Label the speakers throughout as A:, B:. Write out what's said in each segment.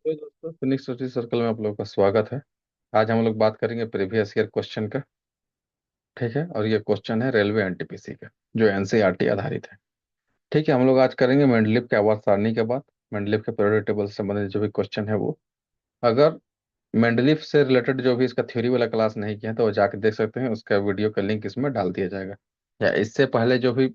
A: तो दोस्तों, Phoenix study circle में आप लोगों का स्वागत है। आज हम लोग बात करेंगे प्रीवियस ईयर क्वेश्चन का। ठीक है, और ये क्वेश्चन है रेलवे एनटीपीसी का, जो एनसीईआरटी आधारित है। ठीक है, हम लोग आज करेंगे मेंडलीव के आवर्त सारणी के बाद मेंडलीव के पीरियोडिक टेबल से संबंधित जो भी क्वेश्चन है वो। अगर मेंडलीव से रिलेटेड जो भी इसका थ्योरी वाला क्लास नहीं किया है तो वो जाके देख सकते हैं, उसका वीडियो का लिंक इसमें डाल दिया जाएगा। या इससे पहले जो भी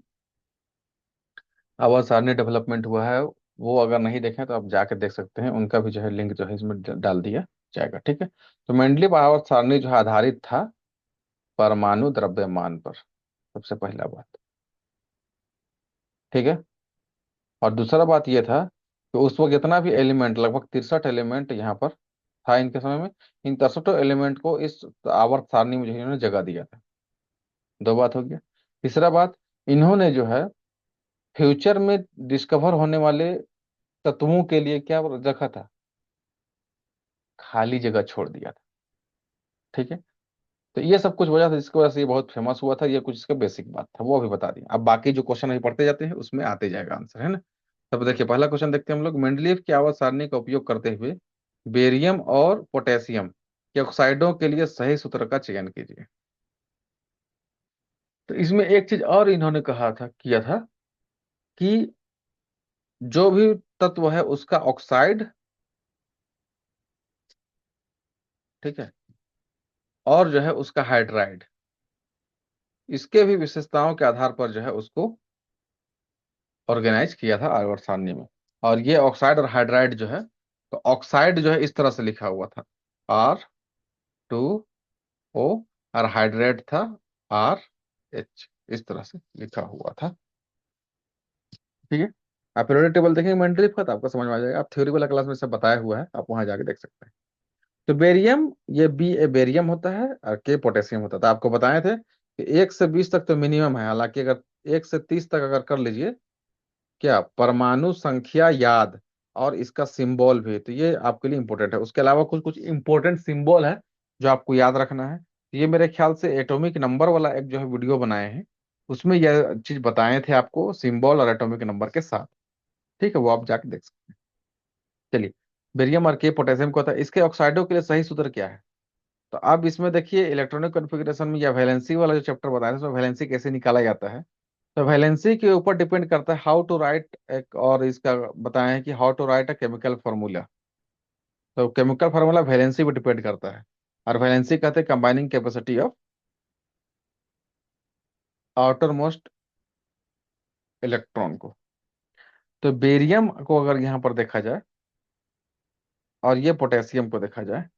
A: आवाज सारणी डेवलपमेंट हुआ है वो अगर नहीं देखें तो आप जाके देख सकते हैं, उनका भी जो है लिंक जो है इसमें डाल दिया जाएगा। ठीक है, तो मेंडलीव आवर्त सारणी जो है आधारित था परमाणु द्रव्यमान पर, सबसे पहला बात। ठीक है, और दूसरा बात ये था कि उस वक्त जितना भी एलिमेंट, लगभग 63 एलिमेंट यहाँ पर था इनके समय में, इन 63 एलिमेंट को इस आवर्त सारणी में जो है इन्होंने जगह दिया था। दो बात हो गया। तीसरा बात, इन्होंने जो है फ्यूचर में डिस्कवर होने वाले तत्वों के लिए क्या रखा था, खाली जगह छोड़ दिया था। ठीक है, तो ये सब कुछ वजह था जिसकी वजह से ये बहुत फेमस हुआ था। ये कुछ इसका बेसिक बात था, वो अभी बता दिया। अब बाकी जो क्वेश्चन अभी पढ़ते जाते हैं उसमें आते जाएगा आंसर, है ना। तब देखिए, पहला क्वेश्चन देखते हैं हम लोग। मेंडलीव की आवर्त सारणी का उपयोग करते हुए बेरियम और पोटेशियम के ऑक्साइडों के लिए सही सूत्र का चयन कीजिए। तो इसमें एक चीज और इन्होंने कहा था, किया था, कि जो भी तत्व है उसका ऑक्साइड, ठीक है, और जो है उसका हाइड्राइड, इसके भी विशेषताओं के आधार पर जो है उसको ऑर्गेनाइज किया था आवर्त सारणी में। और ये ऑक्साइड और हाइड्राइड जो है, तो ऑक्साइड जो है इस तरह से लिखा हुआ था, R2O, और हाइड्राइड था RH, इस तरह से लिखा हुआ था। ठीक है, आप पीरियोडिक टेबल देखेंगे मेंडलीव का तो आपको समझ में आ जाएगा। आप थ्योरी वाला क्लास में सब बताया हुआ है, आप वहां जाके देख सकते हैं। तो बेरियम, ये बी ए बेरियम होता है और के पोटेशियम होता था। आपको बताए थे कि 1 से 20 तक तो मिनिमम है, हालांकि अगर 1 से 30 तक अगर कर लीजिए, क्या परमाणु संख्या याद और इसका सिंबल भी, तो ये आपके लिए इंपॉर्टेंट है। उसके अलावा कुछ कुछ इंपॉर्टेंट सिंबल है जो आपको याद रखना है। ये मेरे ख्याल से एटॉमिक नंबर वाला एक जो है वीडियो बनाए हैं, उसमें यह चीज बताए थे आपको, सिंबल और एटॉमिक नंबर के साथ। ठीक है, वो आप जाके देख सकते हैं। चलिए, बेरियम और के पोटेशियम को होता है, इसके ऑक्साइडों के लिए सही सूत्र क्या है। तो अब इसमें देखिए, इलेक्ट्रॉनिक कॉन्फ़िगरेशन में या वैलेंसी वाला जो चैप्टर बताया था उसमें वैलेंसी कैसे निकाला जाता है। तो वैलेंसी के ऊपर डिपेंड करता है हाउ टू राइट एक, और इसका बताया है कि how to write a chemical formula. तो केमिकल फार्मूला वैलेंसी पे डिपेंड करता है। और वैलेंसी कहते हैं combining capacity of outermost electron को। तो बेरियम को अगर यहाँ पर देखा जाए और ये पोटेशियम को देखा जाए,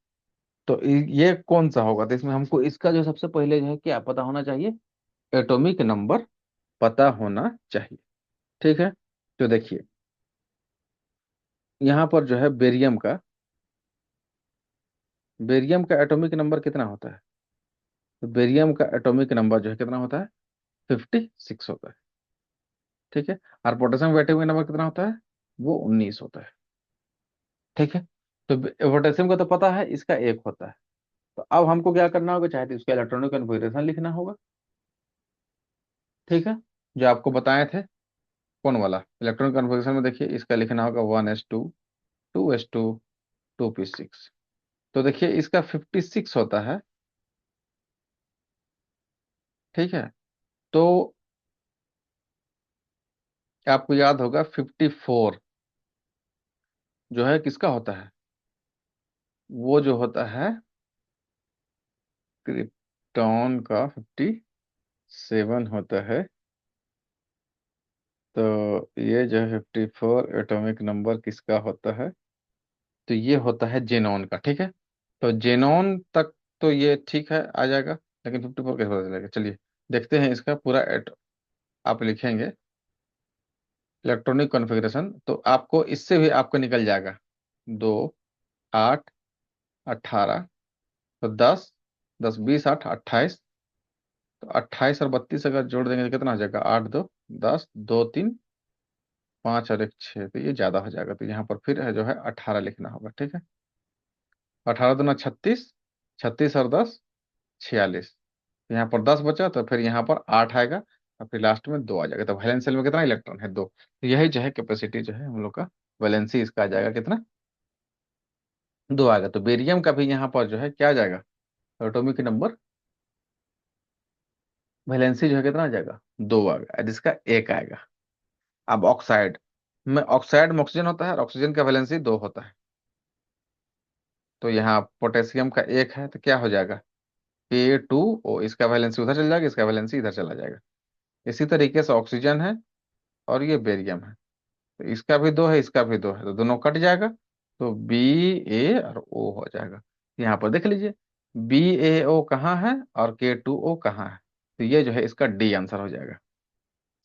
A: तो ये कौन सा होगा, तो इसमें हमको इसका जो सबसे पहले जो है क्या पता होना चाहिए, एटॉमिक नंबर पता होना चाहिए। ठीक है, तो देखिए यहाँ पर जो है बेरियम का एटॉमिक नंबर कितना होता है। तो बेरियम का एटॉमिक नंबर जो है कितना होता है, 56 होता है। ठीक है, और पोटेशियम का एटॉमिक नंबर कितना होता है, वो 19 होता है। ठीक है, तो पोटेशियम का तो पता है, इसका एक होता है। तो अब हमको क्या करना होगा, चाहे तो इसका इलेक्ट्रॉनिक कन्फिग्रेशन लिखना होगा। ठीक है, जो आपको बताए थे, कौन वाला इलेक्ट्रॉनिक कन्फिग्रेशन में देखिए, इसका लिखना होगा 1s2 2p6। तो देखिए इसका 56 होता है। ठीक है, तो आपको याद होगा 54 जो है किसका होता है, वो जो होता है क्रिप्टॉन का 57 होता है। तो ये जो है 54 एटॉमिक नंबर किसका होता है, तो ये होता है जेनॉन का। ठीक है, तो जेनॉन तक तो ये ठीक है, आ जाएगा। लेकिन 54 कैसे पता चलेगा, चलिए देखते हैं इसका पूरा आप लिखेंगे इलेक्ट्रॉनिक कॉन्फ़िगरेशन, तो आपको इससे भी आपको निकल जाएगा। 2 8 18, तो 10 10 20 8 28। तो 28 और 32 अगर जोड़ देंगे तो कितना हो जाएगा, 8 2 10 2 3 5 और 1 6, तो ये ज्यादा हो जाएगा। तो यहाँ पर फिर है जो है 18 लिखना होगा। ठीक है, 18 दूना 36, 36 और 10 46। यहाँ पर 10 बचा, तो फिर यहाँ पर 8 आएगा, और फिर लास्ट में 2 आ जाएगा। तो वैलेंस सेल में कितना इलेक्ट्रॉन है, 2। तो यही जो है कैपेसिटी जो है हम लोग का, वैलेंसी इसका आ जाएगा कितना, दो आएगा, तो बेरियम का भी यहाँ पर जो है क्या आ जाएगा, एटॉमिक नंबर, वैलेंसी जो है कितना आ जाएगा, दो आएगा, और इसका एक आएगा। अब ऑक्साइड में, ऑक्साइड में ऑक्सीजन होता है और ऑक्सीजन का वैलेंसी दो होता है। तो यहाँ पोटेशियम का एक है, तो क्या हो जाएगा, K2O, इसका वैलेंसी उधर चल जाएगा, इसका वैलेंसी इधर चला जाएगा। इसी तरीके से ऑक्सीजन है और ये बेरियम है, तो इसका भी दो है, इसका भी दो है, तो दोनों कट जाएगा, तो BaO हो जाएगा। यहाँ पर देख लीजिए, BaO कहाँ है और K2O कहाँ है, तो ये जो है इसका डी आंसर हो जाएगा।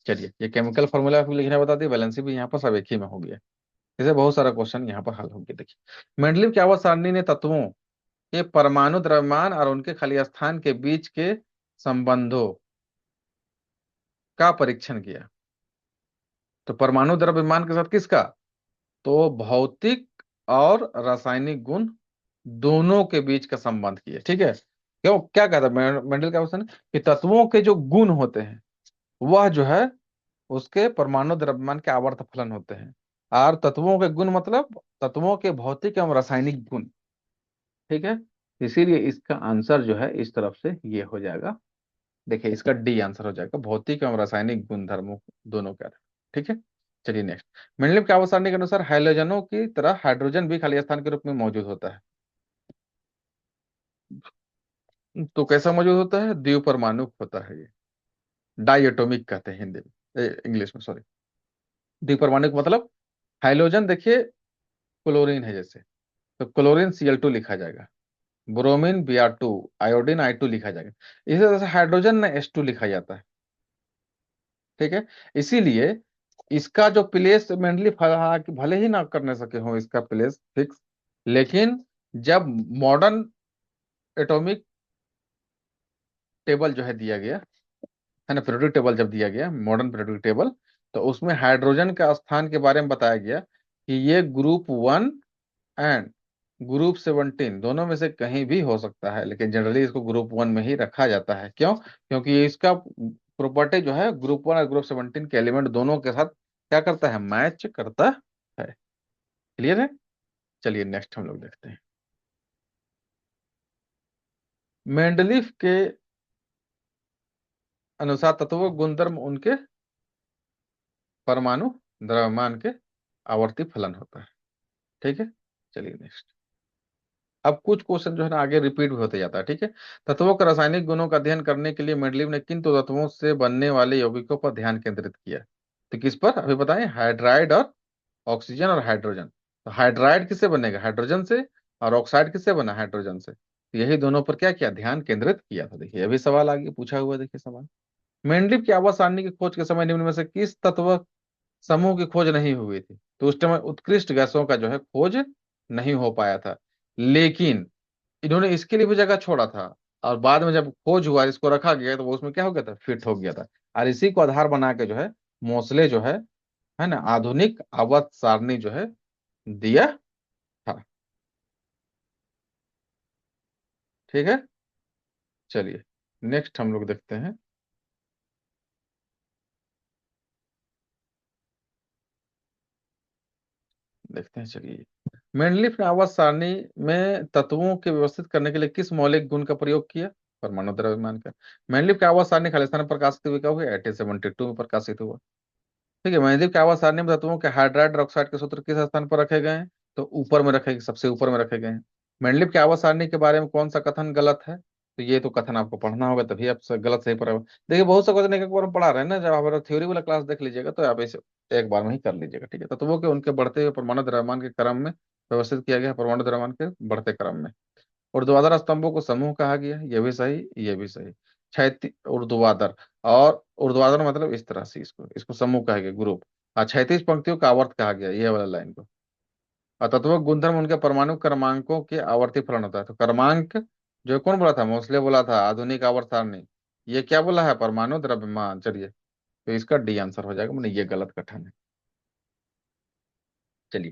A: चलिए, ये केमिकल फॉर्मूला भी लिखना बता दिए, वैलेंसी भी यहाँ पर सब एक ही में हो गया। इसे बहुत सारा क्वेश्चन यहाँ पर हल हो गया। देखिए, मेंडलीव की आवर्त सारणी ने तत्वों के परमाणु द्रव्यमान और उनके खाली स्थान के बीच के संबंधों का परीक्षण किया। तो परमाणु द्रव्यमान के साथ किसका, तो भौतिक और रासायनिक गुण दोनों के बीच का संबंध किया। ठीक है, क्यों, क्या कहता है मेंडल का क्वेश्चन, कि तत्वों के जो गुण होते हैं वह जो है उसके परमाणु द्रव्यमान के आवर्त फलन होते हैं। और तत्वों के गुण मतलब तत्वों के भौतिक एवं रासायनिक गुण। ठीक है, इसीलिए इसका आंसर जो है इस तरफ से ये हो जाएगा। देखिए, इसका डी आंसर हो जाएगा, भौतिक एवं रासायनिक गुणधर्मों दोनों का। ठीक है, चलिए नेक्स्ट। मेंडलीव के आवर्त सारणी के अनुसार हाइड्रोजनों की तरह हाइड्रोजन भी खाली स्थान के रूप में मौजूद होता है। तो कैसा मौजूद होता है, द्विपरमाणु होता है ये, डाई एटॉमिक कहते हैं हिंदी में, इंग्लिश में सॉरी। द्विपरमाणु मतलब हाइड्रोजन देखिए क्लोरीन है जैसे, तो क्लोरीन Cl2 लिखा जाएगा, ब्रोमीन Br2, आयोडीन I2 लिखा जाएगा। इसी तरह से हाइड्रोजन ना H2 लिखा जाता है। ठीक है, इसीलिए इसका जो प्लेस मेंडली भले ही ना करने सके हो इसका प्लेस फिक्स, लेकिन जब मॉडर्न एटॉमिक टेबल जो है दिया गया है ना, पीरियोडिक टेबल जब दिया गया, मॉडर्न पीरियोडिक टेबल, तो उसमें हाइड्रोजन का स्थान के बारे में बताया गया कि ये ग्रुप 1 एंड ग्रुप 17 दोनों में से कहीं भी हो सकता है, लेकिन जनरली इसको ग्रुप 1 में ही रखा जाता है। क्यों, क्योंकि ये इसका प्रॉपर्टी जो है ग्रुप 1 और ग्रुप 17 के एलिमेंट दोनों के साथ क्या करता है, मैच करता है। क्लियर है, चलिए नेक्स्ट हम लोग देखते हैं। मेंडलीफ के अनुसार तत्वों गुणधर्म उनके परमाणु द्रव्यमान के आवर्ती फलन होता है। ठीक है, चलिए नेक्स्ट। अब कुछ क्वेश्चन जो है ना आगे रिपीट भी होते जाता है। ठीक है, तत्वों के रासायनिक गुणों का अध्ययन करने के लिए मेंडलीव ने किन दो तत्वों से बनने वाले यौगिकों पर ध्यान केंद्रित किया। तो किस पर, अभी बताएं, हाइड्राइड और ऑक्सीजन और हाइड्रोजन। तो हाइड्राइड किससे बनेगा, हाइड्रोजन से, और ऑक्साइड किससे बना, हाइड्रोजन से। तो यही दोनों पर क्या किया, ध्यान केंद्रित किया था। देखिए अभी सवाल आगे पूछा हुआ है, देखिए सवाल, मेंडलीव की आवाज सारणी की खोज के समय निम्न में से किस तत्व समूह की खोज नहीं हुई थी। तो उस टाइम उत्कृष्ट गैसों का जो है खोज नहीं हो पाया था, लेकिन इन्होंने इसके लिए भी जगह छोड़ा था, और बाद में जब खोज हुआ, इसको रखा गया, तो वो उसमें क्या हो गया था, फिट हो गया था। और इसी को आधार बना के जो है मोस्ले जो है ना, आधुनिक आवर्त सारणी जो है दिया था। ठीक है, चलिए नेक्स्ट हम लोग देखते हैं। देखते हैं, चलिए, मेंडलीफ ने आवर्त सारणी में तत्वों के व्यवस्थित करने के लिए किस मौलिक गुण का प्रयोग किया, परमाणु द्रव्यमान का। मेंडलीफ का आवर्त सारणी खालिस्तान में प्रकाशित हुई कब हुई, 1872 में प्रकाशित हुआ। ठीक है, मेंडलीव के आवाज सारणी में तत्वों के हाइड्राइड और ऑक्साइड के सूत्र किस स्थान पर रखे गए हैं, तो ऊपर में रखे, सबसे ऊपर में रखे गए हैं। मेंडलीव के आवाज सारणी के बारे में कौन सा कथन गलत है, तो ये तो कथन आपको पढ़ना होगा, तभी आप गलत सही पर। देखिए बहुत सा क्वेश्चन एक बार हम पढ़ा रहे हैं ना, जब हमारा थ्योरी वाला क्लास देख लीजिएगा तो आप इसे एक बार में ही कर लीजिएगा। ठीक है, तत्वों के उनके बढ़ते हुए परमाणु द्रव्यमान के क्रम में व्यवस्थित किया गया है, परमाणु द्रव्यमान के बढ़ते क्रम में। ऊर्ध्वाधर स्तंभों को समूह कहा गया, ये भी सही, ये भी सही। क्षैतिज ऊर्ध्वाधर, और ऊर्ध्वाधर मतलब इस तरह से, इसको इसको समूह कहा गया, ग्रुप। और क्षैतिज पंक्तियों का आवर्त कहा गया, ये वाला लाइन को। और तत्व गुणधर्म उनके परमाणु क्रमांकों के आवर्ती फलन होता है। तो क्रमांक जो कौन बोला था, मोस्ले बोला था, आधुनिक आवर्त सारणी। ये क्या बोला है, परमाणु द्रव्यमान। चलिए, तो इसका डी आंसर हो जाएगा, मैंने ये गलत कथन है। चलिए,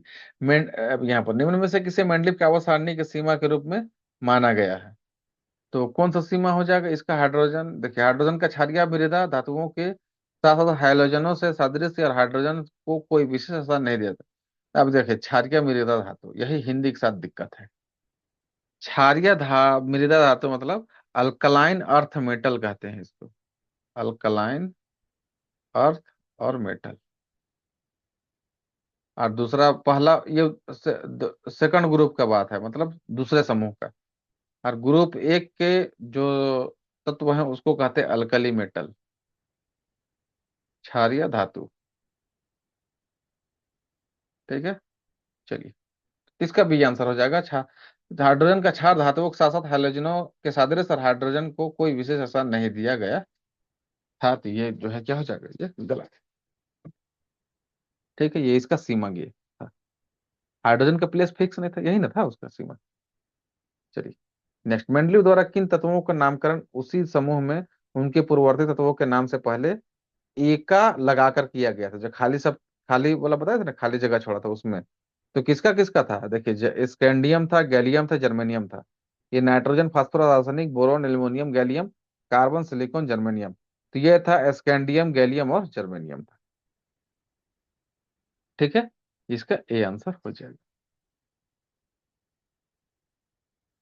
A: अब यहाँ पर निम्न में से किसे मेंडलीव के आवर्त सारणी की सीमा के रूप में माना गया है। तो कौन सा सीमा हो जाएगा इसका, हाइड्रोजन। देखिए, हाइड्रोजन का क्षारीय मृदा धातुओं के साथ साथ हाइड्रोजनों से सादृश्य और हाइड्रोजन को कोई विशेष स्थान नहीं देता। अब देखिए, क्षारीय मृदा धातु, यही हिंदी के साथ दिक्कत है। क्षारीय मृदा धातु मतलब अल्कलाइन अर्थ मेटल कहते हैं इसको। अल्कलाइन अर्थ और मेटल। और दूसरा पहला ये सेकंड ग्रुप का बात है, मतलब दूसरे समूह का। और ग्रुप एक के जो तत्व हैं उसको कहते हैं अल्कली मेटल, क्षारीय धातु। ठीक है, चलिए, इसका भी आंसर हो जाएगा हाइड्रोजन का क्षार धातुओं के साथ साथ हाइड्रोजनों के सादृश्य और हाइड्रोजन को कोई विशेष स्थान नहीं दिया गया था, तो ये जो है क्या हो जाएगा, ये गलत है। ठीक है, ये इसका सीमा ये था। हाइड्रोजन का प्लेस फिक्स नहीं था, यही ना था उसका सीमा। चलिए, नेक्स्ट, मेंडलीव द्वारा किन तत्वों का नामकरण उसी समूह में उनके पूर्ववर्ती तत्वों के नाम से पहले एका लगाकर किया गया था? जो खाली सब खाली वाला बताया था ना, खाली जगह छोड़ा था उसमें, तो किसका किसका था? देखिए, स्कैंडियम था, गैलियम था, जर्मेनियम था। ये nitrogen, phosphorus, arsenic, boron, aluminium, gallium, carbon, silicon, germanium. तो ये था स्कैंडियम, गैलियम और जर्मेनियम था। ठीक है, इसका ए आंसर हो जाएगा।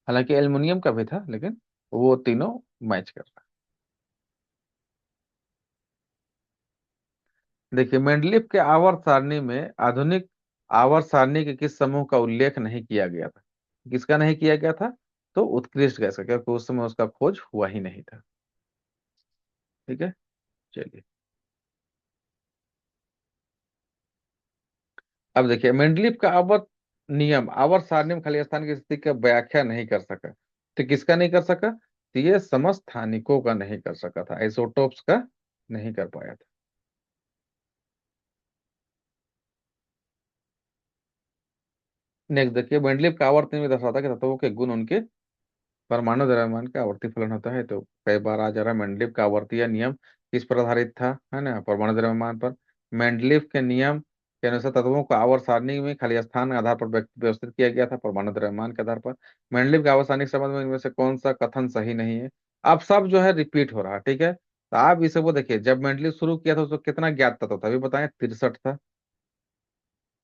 A: हालांकि एल्युमिनियम का भी था, लेकिन वो तीनों मैच कर रहा है। देखिए, मेंडलीफ के आवर्त सारणी में आधुनिक आवर्त सारणी के किस समूह का उल्लेख नहीं किया गया था? किसका नहीं किया गया था? तो उत्कृष्ट गैस का, क्योंकि उस समय उसका खोज हुआ ही नहीं था। ठीक है, चलिए, अब देखिए, मेंडलीफ का आवर्त नियम आवर्त सारणी में खाली स्थान की स्थिति का व्याख्या नहीं कर सका। तो किसका नहीं कर सका? तो ये समस्थानिकों का नहीं कर सका था, आइसोटोप्स का नहीं कर पाया था। नेक्स्ट देखिए, मेंडलीफ का आवर्त नियम दर्शाता है कि तत्वों के गुण उनके परमाणु द्रव्यमान का आवर्ती फलन होता है। तो कई बार आ जा रहा है, मेंडलीव का आवर्तीय नियम किस पर आधारित था? है ना, परमाणु द्रव्यमान पर। मेंडलीव के नियम के अनुसार तत्वों को आवर्त सारणी में खाली स्थान के आधार पर व्यवस्थित किया गया था, परमाणु द्रव्यमान के आधार पर। मेंडलीव के आवर्त सारणी के संबंध में इनमें से कौन सा कथन सही नहीं है? अब सब जो है रिपीट हो रहा है। ठीक है, तो आप इसे वो देखिए, जब मेंडलीव शुरू किया था उसको कितना ज्ञात तत्व था, अभी बताएं, 63 था।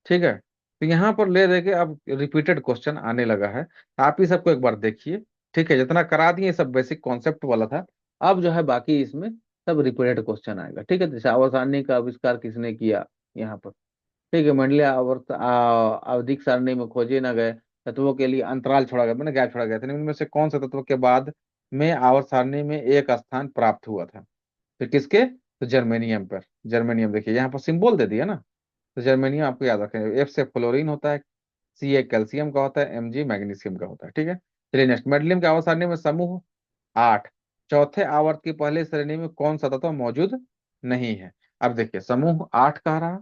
A: ठीक है, तो यहाँ पर ले दे के अब रिपीटेड क्वेश्चन आने लगा है, आप ही सबको एक बार देखिए। ठीक है, जितना करा दिए सब बेसिक कॉन्सेप्ट वाला था। अब जो है बाकी इसमें सब रिपीटेड क्वेश्चन आएगा। ठीक है, जैसे आवर्त सारणी का आविष्कार किसने किया यहाँ पर? ठीक है, मंडलीय आवर्त आवधिक सारणी में खोजे न गए तत्वों के लिए अंतराल छोड़ा गया, मैंने गैप छोड़ा गया था, इनमें से कौन से तत्व के बाद में आवर्त सारणी में एक स्थान प्राप्त हुआ था? तो किसके? तो जर्मेनियम पर। जर्मेनियम देखिए यहाँ पर सिंबल दे दिया ना, तो जर्मेनियम आपको याद रखें, एफ से फ्लोरीन होता है, सी ए कैल्शियम का होता है, एम जी मैग्नीशियम का होता है। ठीक है, चलिए नेक्स्ट, मेडलियम के आवर्त सारणी में समूह 8, चौथे आवर्त की पहली श्रेणी में कौन सा तत्व मौजूद नहीं है? अब देखिए, समूह 8 कह रहा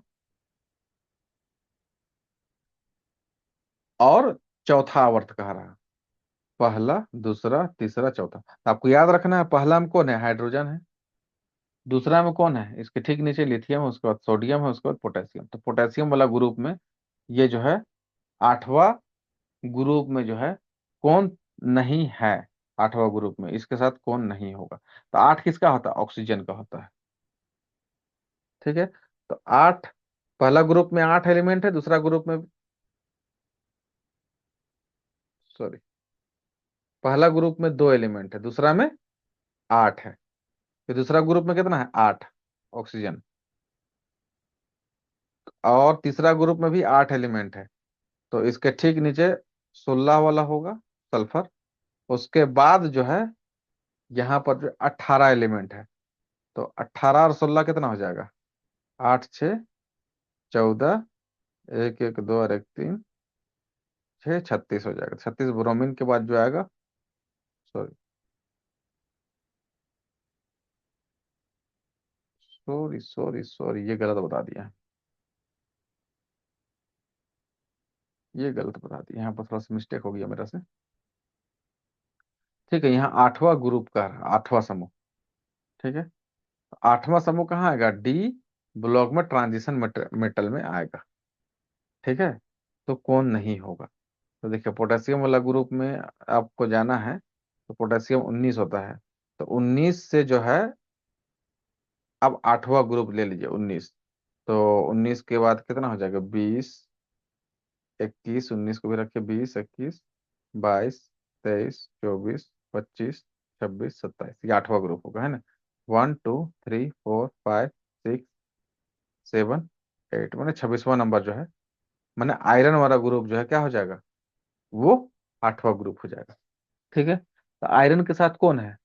A: और चौथा आवर्त कह रहा, पहला, दूसरा, तीसरा, चौथा। तो आपको याद रखना है, पहला में कौन है? हाइड्रोजन है। दूसरा में कौन है? इसके ठीक नीचे लिथियम है, उसके बाद सोडियम है, उसके बाद पोटेशियम। तो पोटेशियम वाला ग्रुप में ये जो है आठवां ग्रुप में जो है कौन नहीं है? आठवां ग्रुप में इसके साथ कौन नहीं होगा? तो 8 किसका होता है? ऑक्सीजन का होता है। ठीक है, तो 8, पहला ग्रुप में 8 एलिमेंट है, दूसरा ग्रुप में, सॉरी, पहला ग्रुप में 2 एलिमेंट है, दूसरा में 8 है। फिर दूसरा ग्रुप में कितना है? 8 ऑक्सीजन। और तीसरा ग्रुप में भी 8 एलिमेंट है, तो इसके ठीक नीचे 16 वाला होगा, सल्फर। उसके बाद जो है यहाँ पर जो 18 एलिमेंट है, तो 18 और 16 कितना हो जाएगा? 8 6 14, एक एक दो और एक तीन, 6 36 हो जाएगा। 36 ब्रोमीन के बाद जो आएगा, सॉरी सॉरी सॉरी सॉरी, ये गलत बता दिया, ये गलत बता दिया, यहाँ पर थोड़ा सा मिस्टेक हो गया मेरा से। ठीक है, यहाँ आठवां ग्रुप का आठवां समूह। ठीक है, आठवां समूह कहाँ आएगा? डी ब्लॉक में, ट्रांजिशन मेटल में आएगा। ठीक है, तो कौन नहीं होगा? तो देखिए, पोटेशियम वाला ग्रुप में आपको जाना है, तो पोटेशियम 19 होता है, तो 19 से जो है, अब आठवां ग्रुप ले लीजिए 19, तो 19 के बाद कितना हो जाएगा? 20, 21, 19 को भी रखिए, 20, 21, 22, 23, 24, 25, 26, 27, ये 8वां ग्रुप होगा, है ना। 1 2 3 4 5 6 7 8, मैंने 26वां नंबर जो है, मैंने आयरन वाला ग्रुप जो है क्या हो जाएगा, वो 8वां ग्रुप हो जाएगा। ठीक है, तो आयरन के साथ कौन है,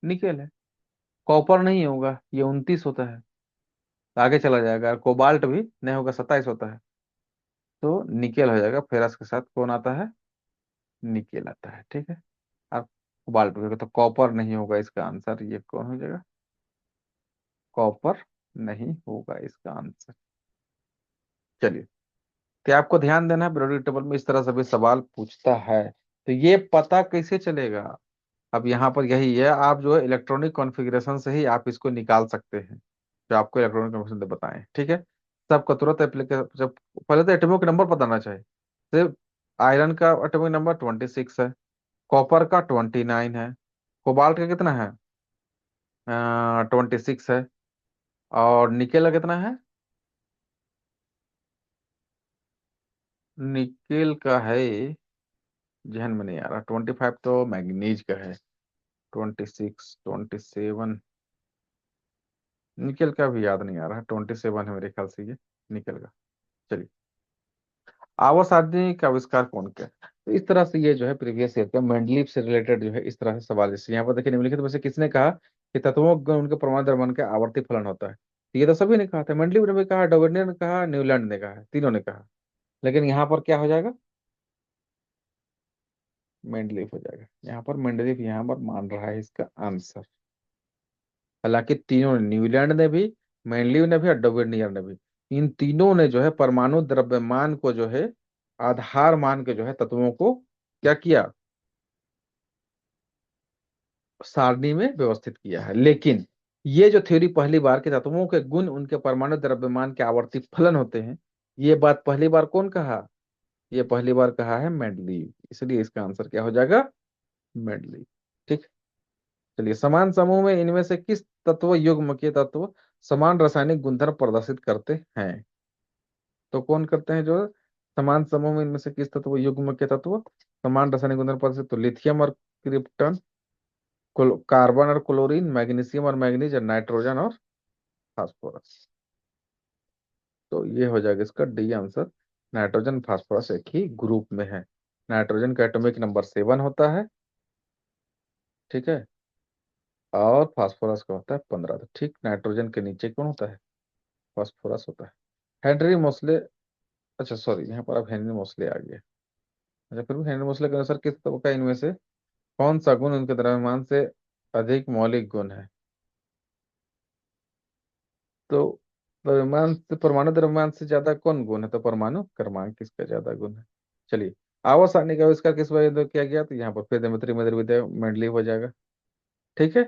A: निकेल है। कॉपर नहीं होगा, ये 29 होता है, तो आगे चला जाएगा। और कोबाल्ट भी नहीं होगा, 27 होता है, तो निकेल हो जाएगा। फेरस के साथ कौन आता है, निकेल आता है। ठीक है, अब कोबाल्ट भी होगा, तो कॉपर नहीं होगा इसका आंसर, ये कौन हो जाएगा, कॉपर नहीं होगा इसका आंसर। चलिए, तो आपको ध्यान देना है, पीरियोडिक टेबल में इस तरह से भी सवाल पूछता है, तो ये पता कैसे चलेगा। अब यहाँ पर यही है, आप जो है इलेक्ट्रॉनिक कॉन्फ़िगरेशन से ही आप इसको निकाल सकते हैं, जो आपको इलेक्ट्रॉनिक कॉन्फ़िगरेशन बताएं। ठीक है, सबको तुरंत एप्लीकेशन, जब पहले तो एटॉमिक नंबर बताना चाहिए। सिर्फ आयरन का एटॉमिक नंबर 26 है, कॉपर का 29 है, कोबाल्ट का कितना है, 26 है, और निकेल का कितना है, निकेल का है, जहन में नहीं आ रहा, 25 तो मैग्नीज का है, 26, 27, निकेल का भी याद नहीं आ रहा, 27 है मेरे ख्याल से ये निकेल का। चलिए, आवास आदि का आविष्कार कौन किया। तो इस तरह से ये जो है प्रीवियस ईयर का मेंडलीव से रिलेटेड जो है इस तरह से सवाल, जैसे यहाँ पर देखिए निम्नलिखित में से किसने कहा कि तत्वों का उनके परमाणु द्रव्यमान का आवर्ती फलन होता है। तो ये तो सभी ने कहा था, मेंडलीव ने भी कहा, डॉवर्नियर ने कहा, न्यूलैंड ने कहा, तीनों ने कहा। लेकिन यहाँ पर क्या हो जाएगा, मेंडलीव हो जाएगा। यहाँ पर मेंडलीव यहाँ पर मान रहा है इसका आंसर। हालांकि तीनों ने, न्यूलैंड ने भी, मेंडलीव ने भी और डॉवर्नियर ने भी, इन तीनों ने जो है परमाणु द्रव्यमान को जो है आधार मान के जो है तत्वों को क्या किया, सारणी में व्यवस्थित किया है। लेकिन ये जो थ्योरी पहली बार के तत्वों के गुण उनके परमाणु द्रव्यमान के आवर्ती फलन होते हैं, ये बात पहली बार कौन कहा, ये पहली बार कहा है मेंडलीव, इसलिए इसका आंसर क्या हो जाएगा, मेंडलीव। ठीक। चलिए, समान समूह में इनमें से किस तत्व युग्म के तत्व समान रासायनिक गुणधर्म प्रदर्शित करते हैं। तो कौन करते हैं जो समान समूह में इनमें से किस तत्व युग्म के तत्व समान रासायनिक गुणधर्म प्रदर्शित, तो लिथियम और क्रिप्टन, कार्बन और क्लोरीन, मैग्नीशियम और मैग्नीज, और नाइट्रोजन और फास्फोरस। तो ये हो जाएगा इसका डी आंसर। नाइट्रोजन फास्फोरस एक ही ग्रुप में है। नाइट्रोजन का एटॉमिक नंबर 7 होता है, ठीक है, और फास्फोरस का होता है 15। तो ठीक, नाइट्रोजन के नीचे कौन होता है, फास्फोरस होता है। हेनरी मोसले, अच्छा सॉरी, यहाँ पर अब हेनरी मोसले आ गया। अच्छा, फिर भी हेनरी मोसले के अनुसार किस तत्व का इनमें से कौन सा गुण उनके द्रव्यमान से अधिक मौलिक गुण है। तो द्रव्यमान से, परमाणु द्रव्यमान से ज्यादा कौन गुण है, तो परमाणु क्रमांक किसका ज्यादा गुण है। चलिए, आवर्त सारणी का आविष्कार किस वजह से किया गया, तो यहाँ पर फिर देमेत्री मेंडलीव मेंडलीव हो जाएगा। ठीक है,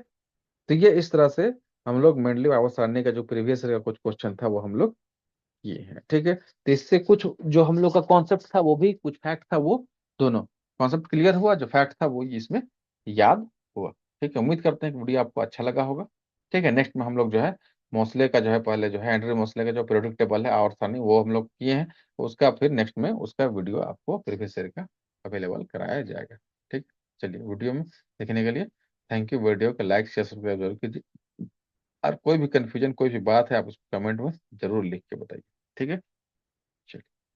A: तो ये इस तरह से हम लोग मेंडलीव आवर्त सारणी का जो प्रीवियस का कुछ क्वेश्चन था वो हम लोग किए हैं। ठीक है, तो इससे कुछ जो हम लोग का कॉन्सेप्ट था वो भी, कुछ फैक्ट था वो, दोनों कॉन्सेप्ट क्लियर हुआ, जो फैक्ट था वो इसमें याद हुआ। ठीक है, उम्मीद करते हैं कि वीडियो आपको अच्छा लगा होगा। ठीक है, नेक्स्ट में हम लोग जो है मोस्ले का जो है, पहले जो है एंड्री मोस्ले का जो पीरियोडिक टेबल है आवर्त सारणी वो हम लोग किए हैं, उसका फिर नेक्स्ट में उसका वीडियो आपको प्रीवियस ईयर का अवेलेबल कराया जाएगा। ठीक, चलिए, वीडियो में देखने के लिए थैंक यू। वीडियो को लाइक शेयर सब्सक्राइब जरूर कीजिए, और कोई भी कंफ्यूजन, कोई भी बात है, आप उसको कमेंट में जरूर लिख के बताइए। ठीक है।